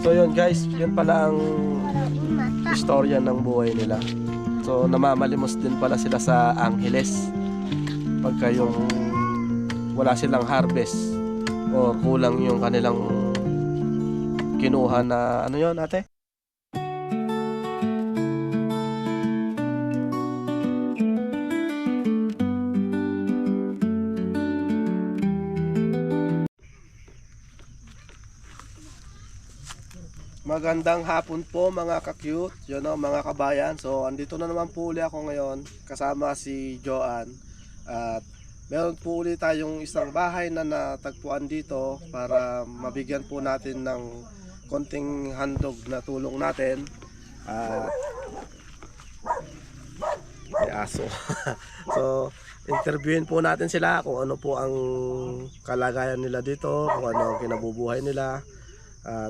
So yun guys, yun pala ang istorya ng buhay nila. So namamalimos din pala sila sa Angeles pagka yung wala silang harvest or kulang yung kanilang kinuha na ano yun ate? Magandang hapon po mga ka-cute, yun o, mga kabayan. So andito na naman po uli ako ngayon kasama si Joanne. At meron po uli tayong isang bahay na natagpuan dito para mabigyan po natin ng konting handog na tulong natin. May aso. So interviewin po natin sila kung ano po ang kalagayan nila dito, kung ano ang kinabubuhay nila.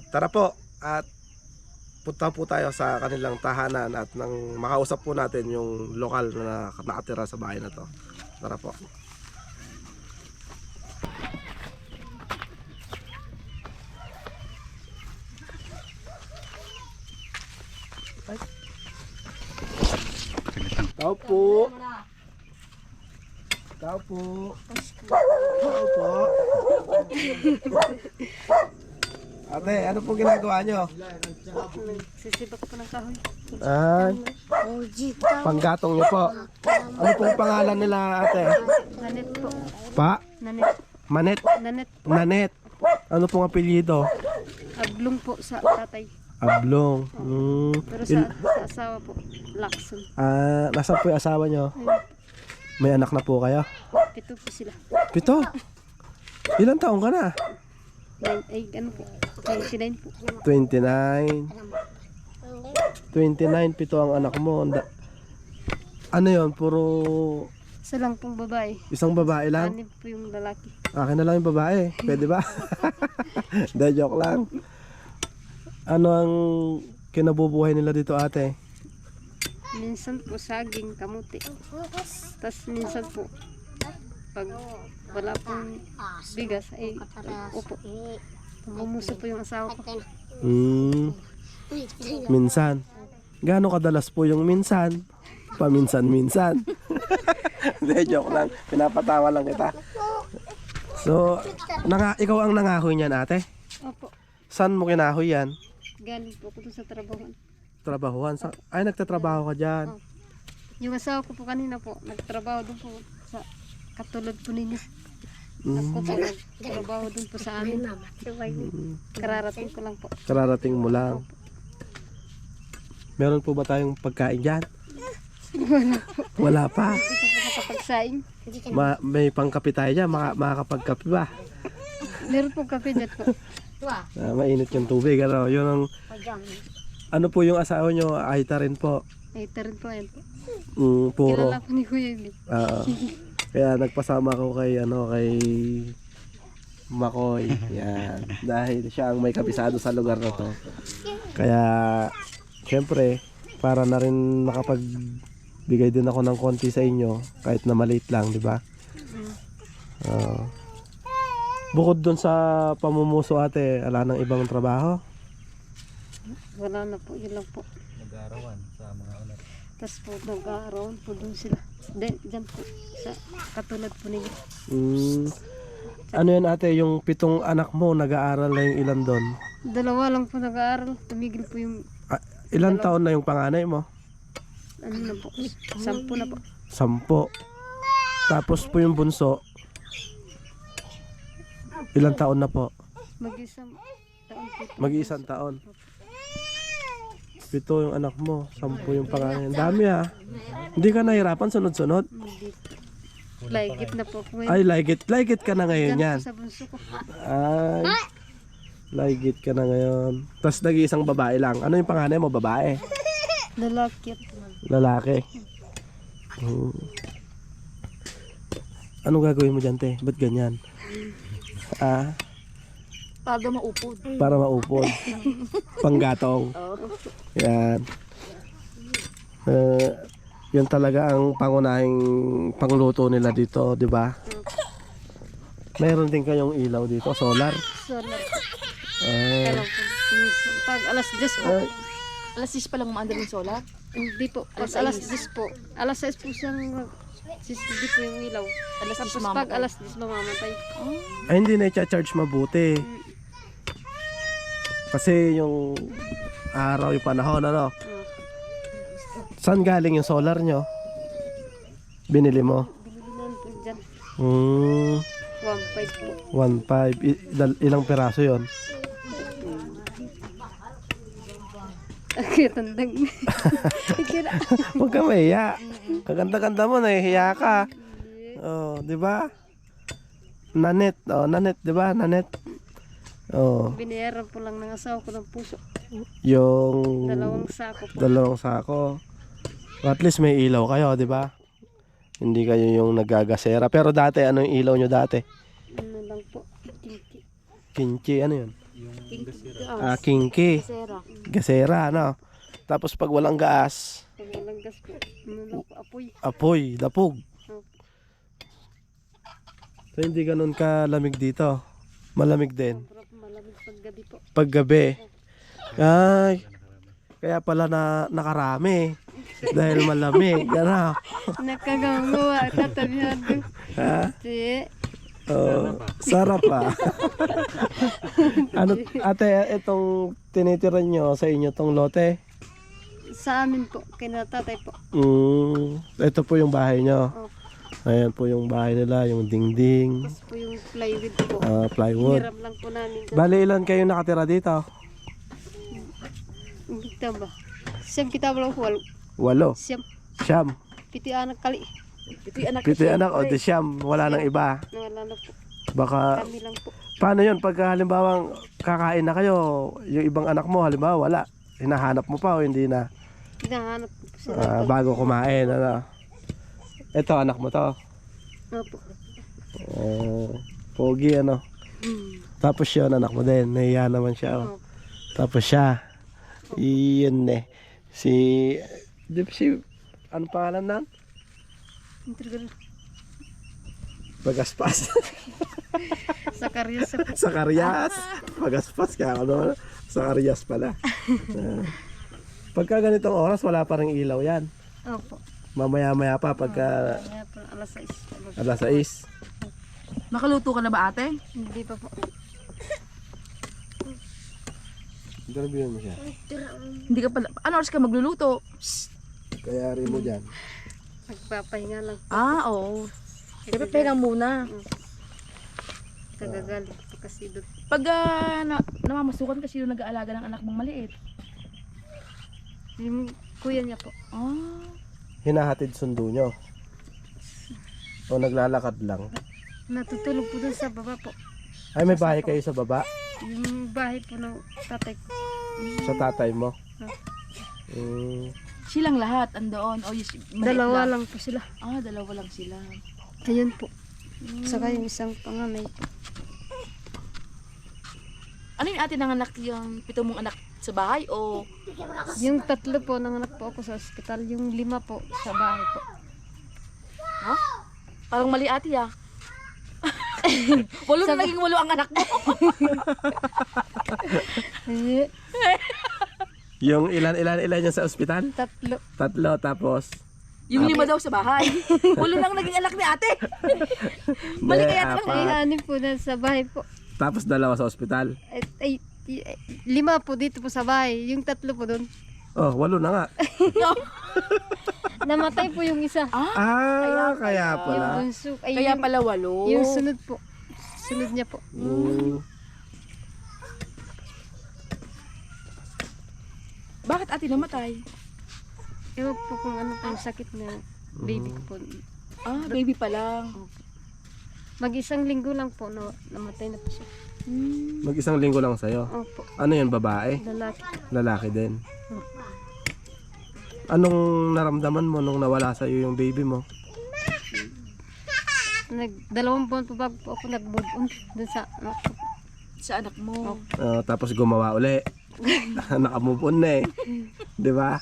Tara po at punta po tayo sa kanilang tahanan at nang makausap po natin yung lokal na nakatira sa bahay na to. Tara po. Tao po. Tao po. Tao po. Ate, ano po ginagawa nyo? Sisibak po ng kahoy. Ay, panggatong nyo po. Ano pong pangalan nila ate? Nanet po. Pa? Nanet. Manet? Nanet. Nanet. Ano pong apelyido? Ablong po sa tatay. Ablong. Pero sa asawa po, Lakson. Nasaan po yung asawa nyo? Ayun, May anak na po kayo? 7 po sila. 7? Ilang taong ka na? Ay, ano po? 29 po. 29. 29, 7 ang anak mo. Ano yon? Puro Isa lang pong babae. isang babae lang? 6 po yung lalaki. Akin na lang yung babae. Pwede ba? Hindi, joke lang. Ano ang kinabubuhay nila dito ate? Minsan po saging, kamuti. Tapos minsan po, pag wala pong bigas, ay upo. Bumuso po yung asawa ko. Minsan. Gaano kadalas po yung minsan? Paminsan-minsan. Hindi, joke lang. Pinapatawa lang kita. So, ikaw ang nangahoy niyan ate? Opo. Saan mo kinahoy yan? Galing po ako dun sa trabaho. Trabahuan? Ay, nagtatrabaho ka dyan. Yung asawa ko po kanina po, nagtrabaho doon po sa katulad po ninyo. Ako po nagtrabaho doon po sa amin. Kararating ko lang po. Kararating mo lang. Meron po ba tayong pagkain dyan? Wala pa. Hindi ko po nakapagsaing. May pangkape tayo dyan. Makakapagkape ba? Meron po kape dyan po. Mainit yung tubig. Ano po yung asawa nyo? Aita rin po. Ay, rin po yan po. Puro. Kilala po ni Kuya yun. Kaya nagpasama ko kay Makoy. Yan. Dahil siya ang may kabisado sa lugar na to. Kaya syempre para na rin makapagbigay din ako ng konti sa inyo kahit na maliit lang, di ba? Bukod doon sa pamumuso ate, wala nang ibang trabaho? Wala na po, yun lang po. Nag-aarawan sa mga anak. Tapos po, nag-aarawan po doon sila. Diyan po, sa katulad po ninyo. Ano yan ate, yung 7 anak mo, nag-aaral na yung ilan doon? 2 lang po nag-aaral. Tumigil po yung, Ilan taon na yung panganay mo? ano na po, 10 na po. 10. Tapos po yung bunso, ilang taon na po? Mag-isang taon po. Mag-iisang taon. 7 yung anak mo, 10 yung panganay. Ang dami ha. Hindi ka nahirapan sunod-sunod? Hindi po. Laigit na po ako ngayon. Ay, like it ka na ngayon Diyan yan. po sa bunso ko. Ay, like it ka na ngayon. Tapos nag-iisang babae lang. Ano yung panganay mo? Babae? Lalaki. Lalaki? Anong gagawin mo dyan, te? Ba't ganyan? Para maupod. Para maupod. Panggatong. Yan. Yun talaga ang pangunahing pangluto nila dito, di ba? Mayroon din kayong ilaw dito, solar. Solar. Eh, Kailan po. Minsan, pag alas 10 po. Ay, Alas 6 pa lang umaandar yung solar. Hindi po. Pag Alas alas 10 po. Alas 6 po siyang hindi po yung ilaw. Alas 6 Tapos mamatay. pag alas 10 mamamatay. ay hindi na i-charge mabuti. Kasi yung araw, yung panahon, ano? Saan galing yung solar nyo? Binili mo? Binili naman po dyan. 1.5 po. 1.5. Ilang piraso yon? Okay, tandang. Kira. Huwag ka mahiya. Kaganda-ganda mo, nahihiya ka. Oh, di ba? Nanet, nanet, di ba? Nanet. Oh, Binayaran po lang ng asawa ko ng puso. yung 2 sako po. 2 sako. At least may ilaw kayo, di ba? Hindi kayo yung nagagasera. Pero dati, ano yung ilaw nyo dati? Ano lang po. Kinki. Kinchi, ano yun? Kinki. Kinki. Sera. Gasera, ano? Tapos pag walang gas, Pag walang gas po. Ano lang po. Apoy. apoy, dapog. Opo. So hindi ganun kalamig dito. Malamig din. Sobrang malamig pag gabi po. Paggabi. Ay, kaya pala nakarami. Dahil malamig. Ano? Nakagangawa. Tatabihan ko. Ha? Si. Oh, sarap pa. Ano, ate, itong tinitira nyo sa inyo tong lote? Sa amin po. Kinatatay po. Ito po yung bahay nyo. Opo. Ayan po yung bahay nila, yung dingding, Tapos po yung plywood po. plywood. Hiram lang po namin. Bali, ilan kayo nakatira dito? Kita ba? Siyam kita ba lang po? 8. Siyam. Siyam. Piti anak kali. Ito yung anak. Pito anak o di siyam. Wala nang iba. Nawala na po. Baka, Kami lang po. paano yun? Pagka halimbawa kakain na kayo, yung ibang anak mo, halimbawa wala. Hinahanap mo pa o hindi na? Hinahanap po sila. Bago kumain, ano? Ito, anak mo to. Opo. Pogi, ano? Tapos yun, anak mo din. Nahiya naman siya. Oh. Opo. Tapos siya. Iyon eh. Di ba si, ano pangalan nan? Intrigal. Pagaspas. Sa karya sa po. Sa Karyas. Pagaspas ka, ano? Sa Karyas pala. Pagka ganitong oras, wala pa ring ilaw yan. Opo. Mamaya-maya pa pagka Kaya po alas 6. alas 6. Nakaluto ka na ba ate? Hindi pa po. Interviewin mo siya. Hindi ka pala. Ano oras ka magluluto? Kaya rin mo dyan. Magpapahinga lang. Oo. Siyempre pahinga muna. Kagagalit po kasi doon. Pag namamasukan kasi yung nag-aalaga ng anak mong maliit. Yung kuya niya po. Hinahatid sundo nyo. O naglalakad lang. Natutulog po doon sa baba po. Ay, may bahay kayo sa baba? Yung bahay po ng tatay ko. Sa tatay mo? Silang lahat andoon. O maliit Dalawa lang po sila. Dalawa lang sila. Ayun po. Saka yung isang panganay po. Ano yung ate nanganak yung 7 mong anak sa bahay o Yung 3 po nanganak po ako sa ospital. Yung 5 po sa bahay po. parang mali ate ah? 8 na naging 8 ang anak mo. Eh, Yung ilan yung sa ospital? 3. 3, tapos Yung 5 daw sa bahay. 8 lang naging anak ni ate. Mali kaya ate Ay, lang. 6 po na sa bahay po. Tapos 2 sa ospital. Ay, 5 po dito po sa bahay. Yung 3 po doon. Oh, 8 na nga. Namatay po yung isa. Kaya Yung pala. bunso. Ay, Kaya yung, pala 8. yung sunod po. Sunod niya po. Bakit ate namatay? Ewan po kung ano po yung sakit na baby ko po. Baby pa lang. Mag-isang linggo lang po na namatay na po siya. Mag-1 linggo lang sa'yo. Opo. Ano yun, babae? Lalaki. Lalaki din. Anong naramdaman mo nung nawala sa'yo yung baby mo? 2 buwan po bago po ako nag-move on dun sa anak ko. Sa anak mo. Tapos gumawa uli. Naka-move on na eh. 'Di ba?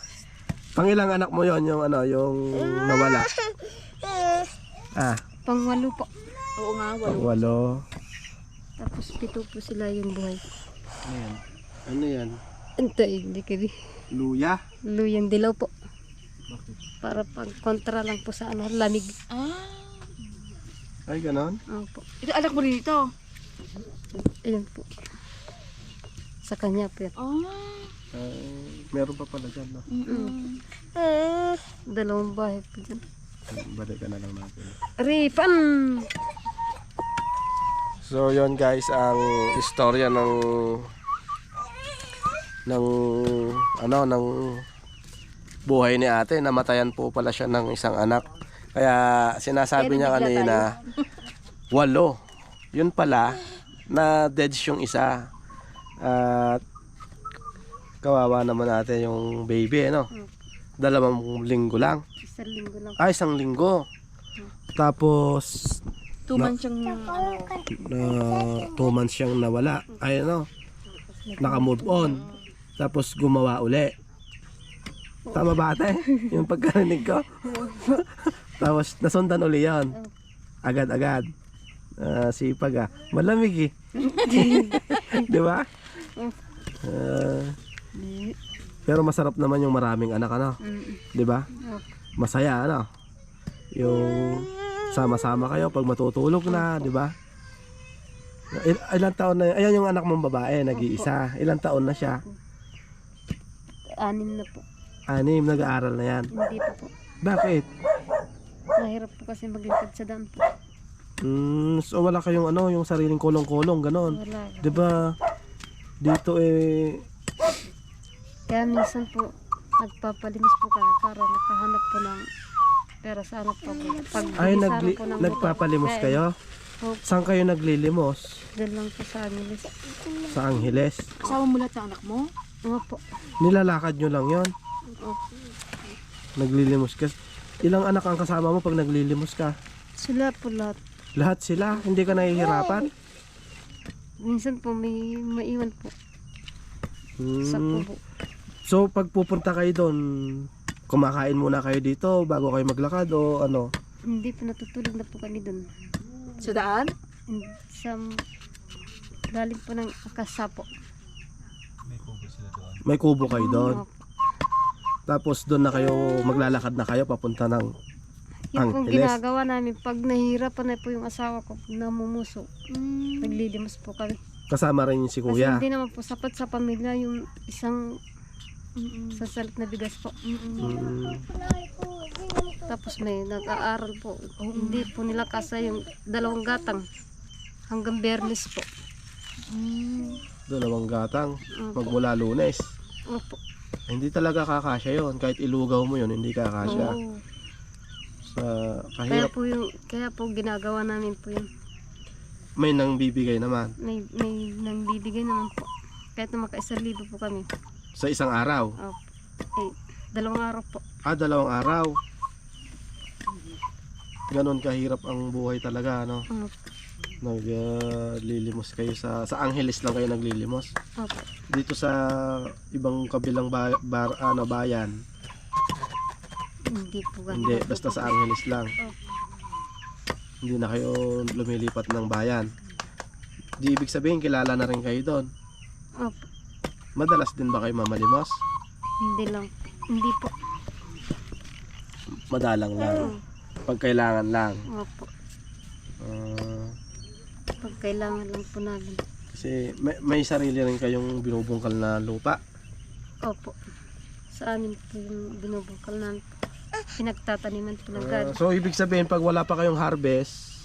Pangilang anak mo yon yung yung nawala? Pang-8 po. Oo nga, 8. Pang-8. Tapos 7 po sila yung buhay. Ano yan? Ito, hindi kaya Luya? luyang dilaw po. Bakit? Para pag kontra lang po sa ano, lamig. Ah, Ay, ganon? Opo. ito anak mo rin ito. Ayun po. Sa kanya po yan. Meron pa pala dyan, no? Dalawang bahay po dyan. Balikan na lang natin. Ripan! So yon guys, ang istorya ng ng buhay ni ate. Namatayan po pala siya ng isang anak. Kaya sinasabi niya kanina 8. Yun pala na dead yung isa. At kawawa naman natin yung baby, ano? 2 linggo lang. Isang linggo lang. Ay, 1 linggo. Tapos 2 months siyang ano. 2 months siyang nawala. Ay ano, naka-move on. Tapos gumawa uli. Tama ba ate? Yung pagkarinig ko. Tapos nasundan uli yan. Agad-agad. Sipag ah. Malamig eh. Di ba? Pero masarap naman yung maraming anak, ano? Di ba? Masaya, ano? Yung sama-sama kayo pag matutulog na, di ba? Ilang taon na, ayan yung anak mong babae, nag-iisa. Ilang taon na siya? 6 na po. 6, nag-aaral na yan. Hindi pa po. Bakit? Mahirap po kasi maglipad sa daan po. So wala kayong ano, yung sariling kulong-kulong, ganon. Wala. Di ba? Dito Kaya minsan po, nagpapalinis po kami para nakahanap po ng pera sa anak po. Pag ay binisara po ng nagpapalimos motor. kayo? Opo. Saan kayo naglilimos? Doon lang po sa amin. Sa Angeles? Kasama mo lahat ng anak mo? Opo. Nilalakad nyo lang yon? Opo. Naglilimos ka? Ilang anak ang kasama mo pag naglilimos ka? Sila po lahat. Lahat sila? Hindi ka nahihirapan? Minsan po may maiwan po sa Hmm. kubo. So pag pupunta kayo doon, kumakain muna kayo dito bago kayo maglakad o ano? Hindi po natutulog na po kami doon. Sa daan? Sa galing po ng akasa po. May kubo sila doon. May kubo kayo doon. Opo. Tapos doon na kayo, maglalakad na kayo papunta ng Yung pong Angeles. ginagawa namin, pag nahihirapan na po yung asawa ko, namumuso, naglilimos po kami. Kasama rin yung si Kasi kuya. hindi naman po sapat sa pamilya yung isang sasalit na bigas po. Tapos may nag-aaral po. Hindi po nila kasa yung 2 gatang hanggang Bernes po. 2 gatang, Opo. magmula Lunes. Opo. Hindi talaga kakasya yon. Kahit ilugaw mo yon, hindi kakasya. Oo. Sa Kaya kahirap, po ginagawa namin po yun. may nang bibigay naman. May nang bibigay naman po. Kahit na maka-1,000 po kami. Sa isang araw. Opo. 2 araw po. 2 araw. Ganon kahirap ang buhay talaga, no? Opo. Naglilimos kayo sa Angeles lang kayo naglilimos. Opo. Dito sa ibang kabilang bayan, Hindi po ganun. hindi, basta sa Angeles lang. Opo. Hindi na kayo lumilipat ng bayan. Di ibig sabihin kilala na rin kayo doon. Opo. Madalas din ba kayo mamalimos? Hindi lang. Hindi po. Madalang lang. Pag kailangan lang. Opo. Ah, Pag kailangan lang po namin. kasi may sarili rin kayong binubungkal na lupa. Opo. Sa amin po yung binubukal namin. Pinagtataniman po ng gado. So ibig sabihin pag wala pa kayong harvest,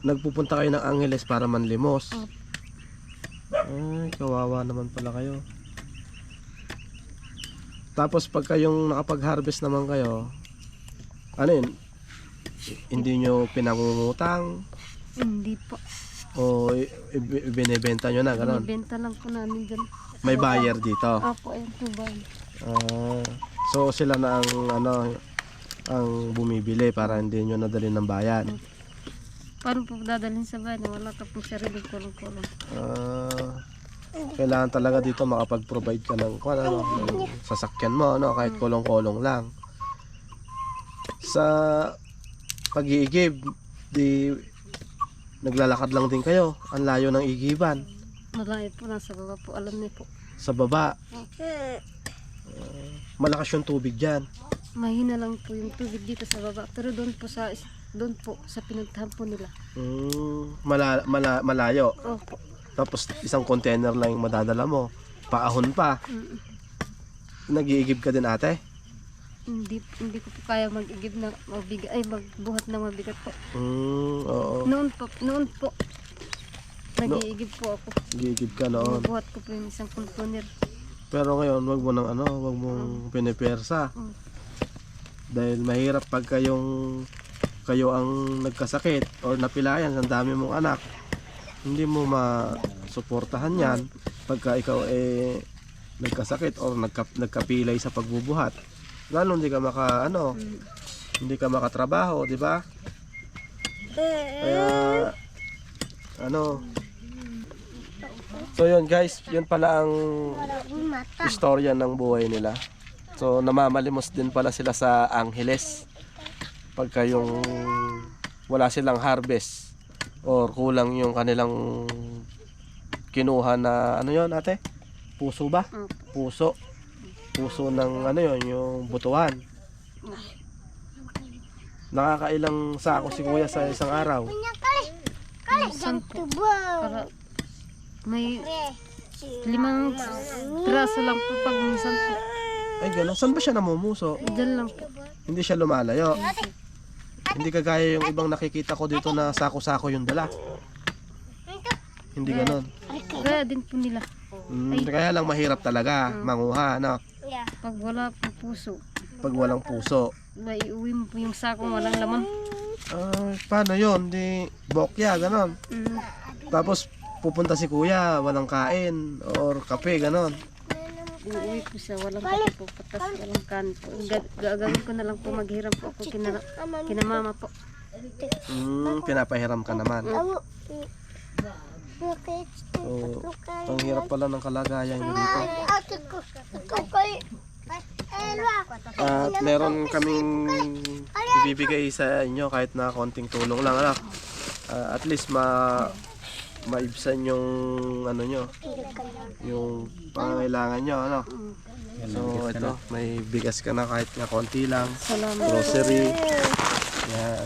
nagpupunta kayo ng Angeles para manlimos. Opo. Ay, kawawa naman pala kayo. Tapos pag kayong nakapag-harvest naman kayo, ano yun? Hindi nyo pinangungutang Hindi po. o ibinebenta nyo na, gano'n? Binibenta lang po namin dyan. May buyer dito. Opo, ayun po ba? So sila na ang bumibili para hindi nyo nadali ng bayan. Paano po dadalhin sa bahay na wala ka pong sariling kulong-kulong? Kailangan talaga dito makapag-provide ka ng ng sasakyan mo, kahit kulong-kulong lang. Sa pag-iigib, di naglalakad lang din kayo. Ang layo ng igiban. Malayo po, nasa baba po. Alam niyo po. Sa baba. Malakas yung tubig dyan. Mahina lang po yung tubig dito sa baba. Pero doon po sa pinuntahan po nila. Malayo. Opo. Tapos isang container lang yung madadala mo. Paahon pa. Nag-iigib ka din ate? Hindi ko po kaya mag-igib na mabigat, ay magbuhat ng mabigat po. Oo. Noon po. Nag-iigib po ako. Nag-iigib ka noon. Buhat ko po yung isang container. Pero ngayon, wag mong pinipersa. Dahil mahirap pag kayo ang nagkasakit o napilayan, ang dami mong anak. Hindi mo masuportahan yan pagka ikaw nagkasakit o nagkapilay sa pagbubuhat. Lalo hindi ka hindi ka makatrabaho, di ba? Kaya so yun guys, yun pala ang istorya ng buhay nila. So namamalimos din pala sila sa Angeles pagka yung wala silang harvest or kulang yung kanilang kinuha na ano yun ate? Puso ba? Puso ng yung butuan. Nakakailang sako si kuya sa isang araw? Minsan po. Para may 5 piraso lang po pag minsan po. Ay gano'n, saan ba siya namumuso? Diyan lang po. Hindi siya lumalayo. Hindi kagaya yung ibang nakikita ko dito na sako-sako yung dala. Hindi gano'n. Kaya din po nila. Kaya lang mahirap talaga manguha, no? Pag wala po puso, Pag walang puso. maiuwi mo po yung sakong walang laman. Paano yun? Di bokya, gano'n. Tapos pupunta si kuya, walang kain or kape, gano'n. Uuwi po siya, walang kape po, patas, walang kanin po. Gagawin ko na lang po, maghiram po ako kina mama po. Pinapahiram ka naman. So, ang hirap pala ng kalagayan mo dito. At meron kaming ibibigay sa inyo kahit na konting tulong lang, ano? At least maibsan yung nyo, yung pangangailangan nyo, ano? So ito, may bigas ka na kahit na konti lang. Salamat. Grocery. Yan.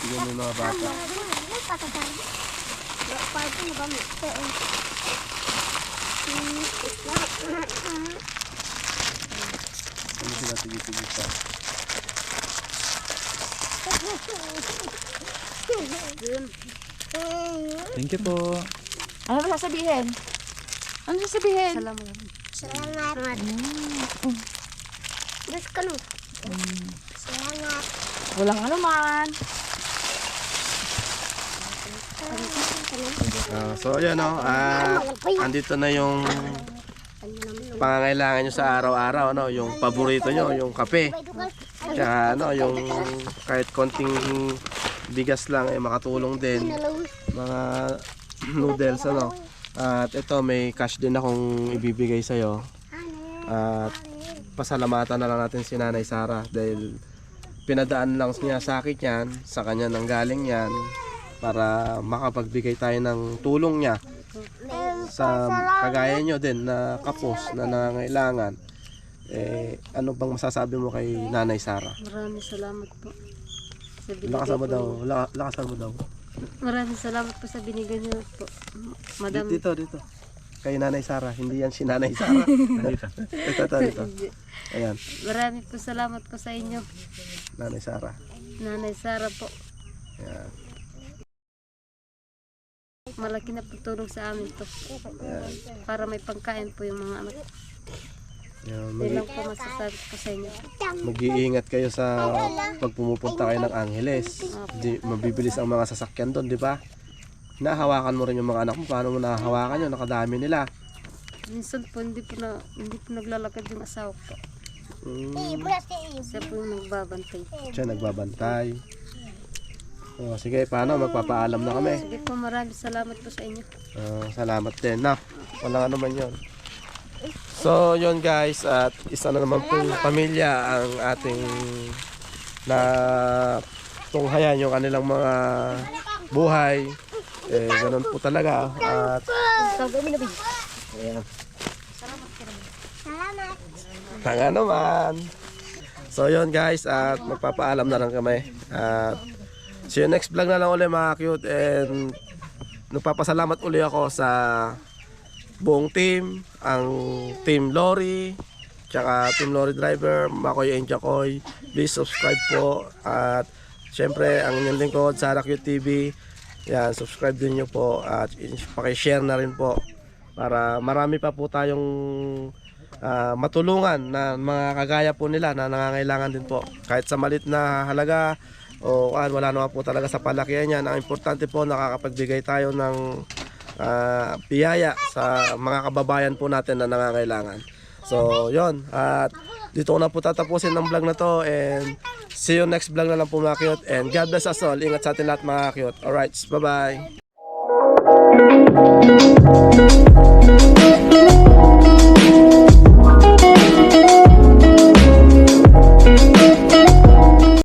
Bigyan mo yung mga bata. Ano sila tigil-tigil pa? Thank you po. Ano ba sasabihin? Ano sasabihin? Salamat. Salamat. Gusto ko no. Salamat. Walang ano man. So ayan o, andito na yung pangangailangan nyo sa araw-araw, ano, yung paborito nyo, yung kape. Kaya yung kahit konting bigas lang makatulong din, mga noodles, ano. At ito, may cash din akong ibibigay sa'yo. At pasalamatan na lang natin si Nanay Sara dahil pinadaan lang niya sa akin yan, sa kanya nang galing yan, para makapagbigay tayo ng tulong niya sa kagaya nyo din na kapos na nangangailangan. Ano bang masasabi mo kay Nanay Sara? Maraming salamat po. Sa binigay Lakasan mo po daw, niyo. lakasan mo daw. Maraming salamat po sa binigay niyo po. Madam. Dito. Kay Nanay Sara, hindi yan si Nanay Sara. Dito. Ayan, Maraming po salamat po sa inyo. Nanay Sara. Nanay Sara po. Ayan. Malaki na po tulong sa amin to. Ayan. Para may pangkain po yung mga anak. Ayan. Yun lang po masasabi ko sa inyo. Mag-iingat kayo sa pag pumupunta kayo ng Angeles. Mabibilis ang mga sasakyan doon, di ba? Nahawakan mo rin yung mga anak mo. Paano mo nahawakan yun? Nakadami nila. Minsan po hindi po naglalakad yung asawa ko. Siya po yung nagbabantay. Siya nagbabantay. So, sige, paano? Magpapaalam na kami. Sige po, maraming salamat po sa inyo. Salamat din. Na, walang ano man yun. So, yun guys. At isa na naman pong pamilya ang ating na tunghayan yung kanilang mga buhay. Ganun po talaga. At ayan. Salamat. Tanga naman. So yun guys, at magpapaalam na lang kami. At see you next vlog na lang ulit mga cute. And nagpapasalamat uli ako sa buong team, ang Team Lori, tsaka Team Lori Driver, Makoy and Jacoy. Please subscribe po. At syempre ang inyong lingkod, Sara Cute TV. Yan, subscribe din nyo po. At pakishare na rin po. Para marami pa po tayong matulungan na mga kagaya po nila na nangangailangan din po. Kahit sa malit na halaga o wala naman po talaga sa palakihan yan. Ang importante po nakakapagbigay tayo ng biyaya sa mga kababayan po natin na nangangailangan. So yon, at dito ko na po tatapusin ng vlog na to, and see you next vlog na lang po mga cute, and God bless us all. Ingat sa atin lahat mga cute. Alright, bye bye.